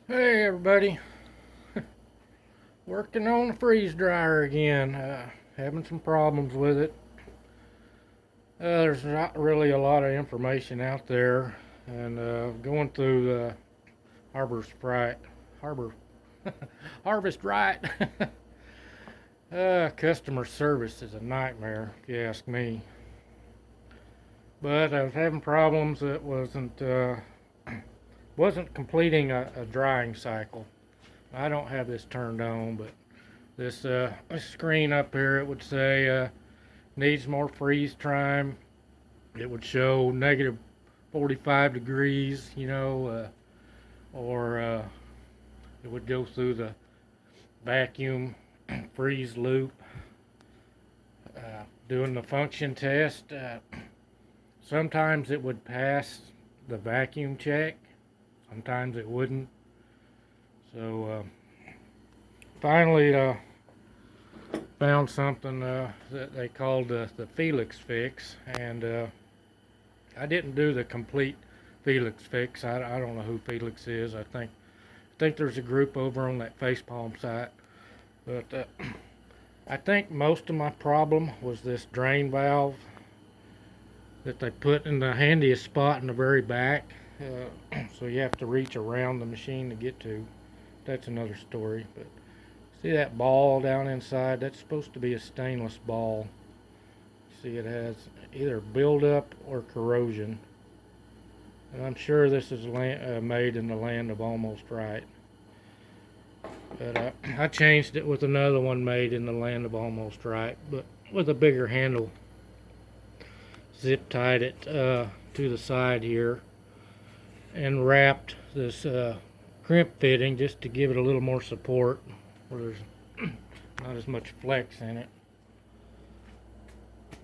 Hey everybody, working on the freeze dryer again. Having some problems with it. There's not really a lot of information out there, and going through the Harbor Sprite, Harbor Harvest Right. Customer service is a nightmare, if you ask me. But I was having problems that wasn't completing a drying cycle. I don't have this turned on, but this screen up here, it would say needs more freeze time. It would show negative 45 degrees, or it would go through the vacuum freeze loop. Doing the function test, sometimes it would pass the vacuum check, sometimes it wouldn't. So finally, found something that they called the Felix fix, and I didn't do the complete Felix fix. I don't know who Felix is. I think there's a group over on that facepalm site, but I think most of my problem was this drain valve that they put in the handiest spot in the very back, so you have to reach around the machine to get to. That's another story, but see that ball down inside? That's supposed to be a stainless ball. See, it has either buildup or corrosion. And I'm sure this is made in the land of almost right. But I changed it with another one made in the land of almost right, but with a bigger handle. Zip tied it to the side here and wrapped this crimp fitting just to give it a little more support where there's not as much flex in it.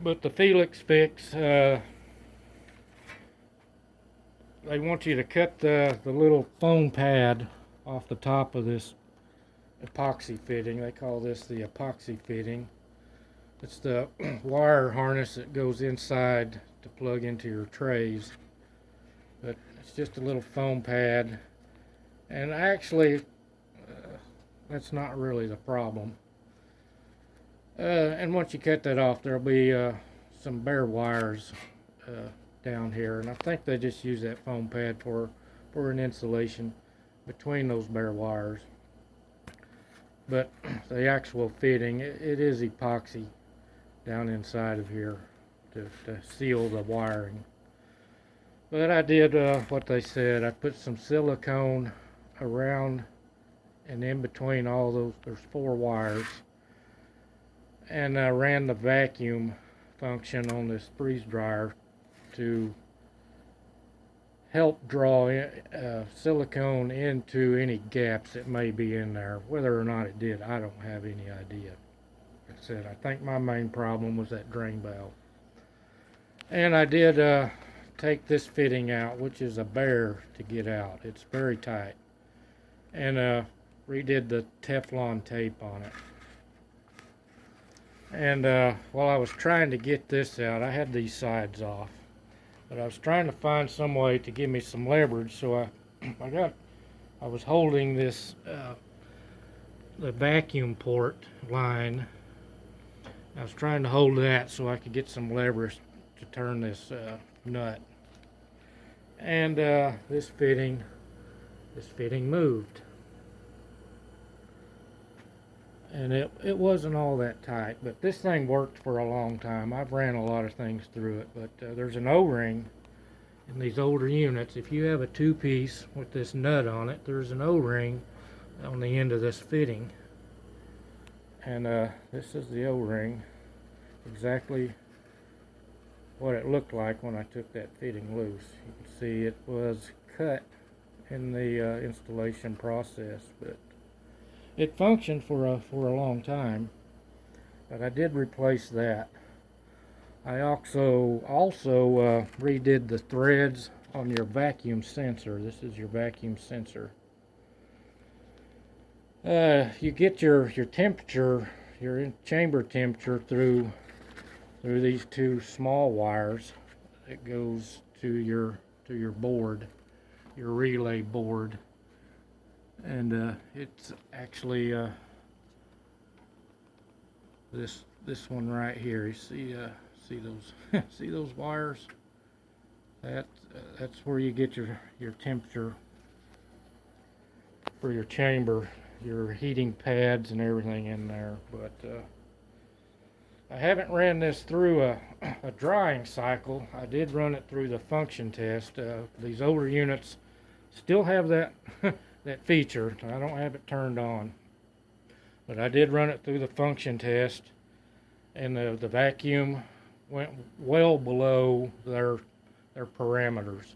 But the Felix fix, they want you to cut the little foam pad off the top of this epoxy fitting. They call this the epoxy fitting. It's the wire harness that goes inside to plug into your trays. But it's just a little foam pad. And actually, that's not really the problem. And once you cut that off, there'll be some bare wires down here, and I think they just use that foam pad for an insulation between those bare wires. But the actual fitting, it is epoxy down inside of here to seal the wiring. But I did what they said. I put some silicone around and in between all those. There's 4 wires. And I ran the vacuum function on this freeze dryer to help draw silicone into any gaps that may be in there. Whether or not it did, I don't have any idea. Like I said, I think my main problem was that drain valve. And I did take this fitting out, which is a bear to get out. It's very tight. And redid the Teflon tape on it. And while I was trying to get this out, I had these sides off, but I was trying to find some way to give me some leverage. So I was holding this the vacuum port line. I was trying to hold that so I could get some leverage to turn this nut. And this fitting moved. And it wasn't all that tight, but this thing worked for a long time. I've ran a lot of things through it, but there's an O-ring in these older units. If you have a 2-piece with this nut on it, there's an O-ring on the end of this fitting. And this is the O-ring, exactly what it looked like when I took that fitting loose. You can see it was cut in the installation process, but it functioned for a long time. But I did replace that. I also redid the threads on your vacuum sensor. This is your vacuum sensor. You get your temperature, your chamber temperature through these 2 small wires that goes to your board, your relay board. and it's actually this one right here. You see those see those wires? That's where you get your temperature for your chamber, your heating pads and everything in there. But I haven't ran this through a drying cycle. I did run it through the function test. These older units still have that that feature. I don't have it turned on, but I did run it through the function test, and the vacuum went well below their parameters.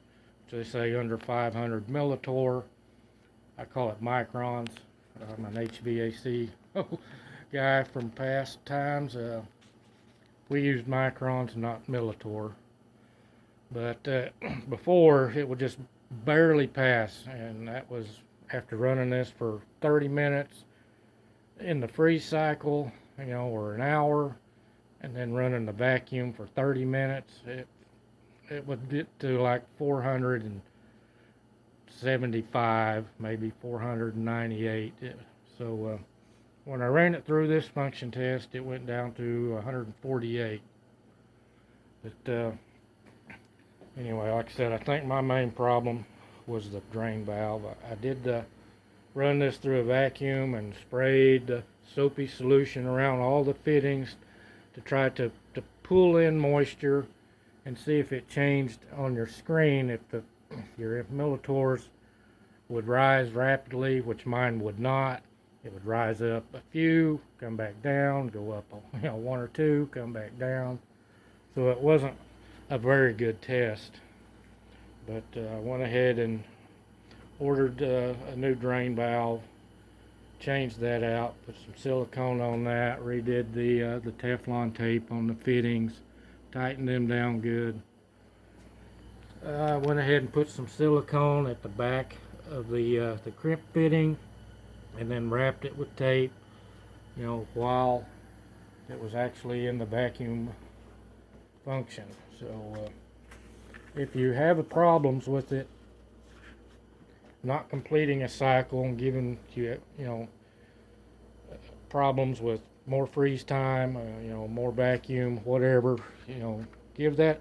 They say under 500 millitorr. I call it microns. I'm an HVAC guy from past times. We used microns, not millitorr. But before, it would just barely pass, and that was after running this for 30 minutes in the freeze cycle, or an hour, and then running the vacuum for 30 minutes. It would get to like 475, maybe 498. So when I ran it through this function test, it went down to 148. But anyway, like I said, I think my main problem was the drain valve. I did run this through a vacuum and sprayed the soapy solution around all the fittings to try to pull in moisture and see if it changed on your screen, if your millitorrs would rise rapidly, which mine would not. It would rise up a few, come back down, go up one or two, come back down. So it wasn't a very good test. But I went ahead and ordered a new drain valve, changed that out, put some silicone on that, redid the Teflon tape on the fittings, tightened them down good. I went ahead and put some silicone at the back of the crimp fitting, and then wrapped it with tape, while it was actually in the vacuum function. So if you have problems with it not completing a cycle and giving you problems with more freeze time, more vacuum, whatever, give that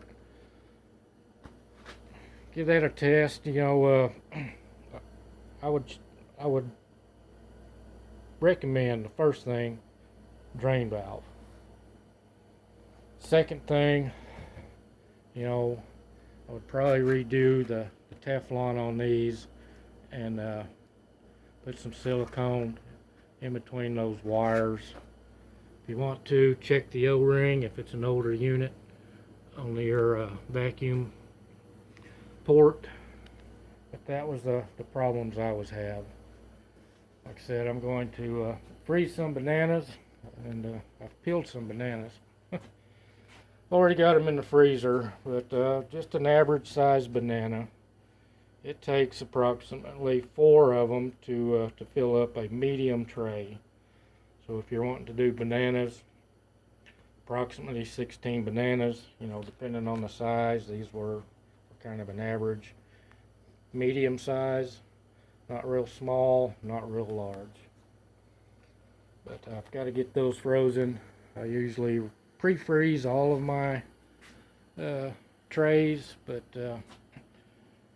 a test. I would recommend, the first thing, drain valve. Second thing, I would probably redo the Teflon on these and put some silicone in between those wires. If you want to, check the O-ring if it's an older unit on your vacuum port. But that was the problems I was having. Like I said, I'm going to freeze some bananas, and I've peeled some bananas. Already got them in the freezer, but just an average size banana. It takes approximately 4 of them to fill up a medium tray. So if you're wanting to do bananas, approximately 16 bananas, depending on the size. These were kind of an average medium size, not real small, not real large. But I've got to get those frozen. I usually pre-freeze all of my trays, but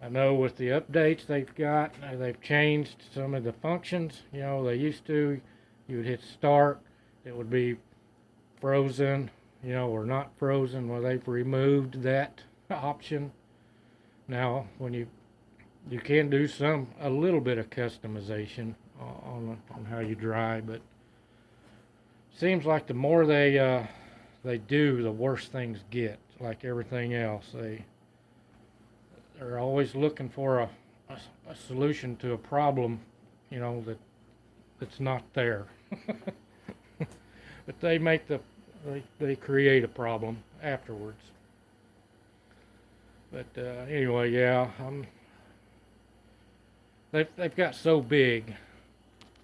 I know with the updates they've got, they've changed some of the functions. They used to, you would hit start, it would be frozen, or not frozen. Well, they've removed that option. Now, when you can do a little bit of customization on how you dry, but seems like the more they do, the worse things get. Like everything else, they're always looking for a solution to a problem, that's not there. But they create a problem afterwards. But anyway, yeah, they've got so big.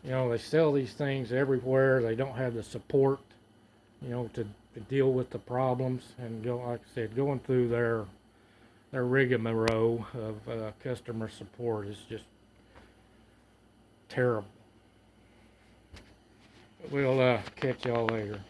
They sell these things everywhere. They don't have the support, to deal with the problems. And like I said, going through their rigmarole of customer support is just terrible. We'll catch y'all later.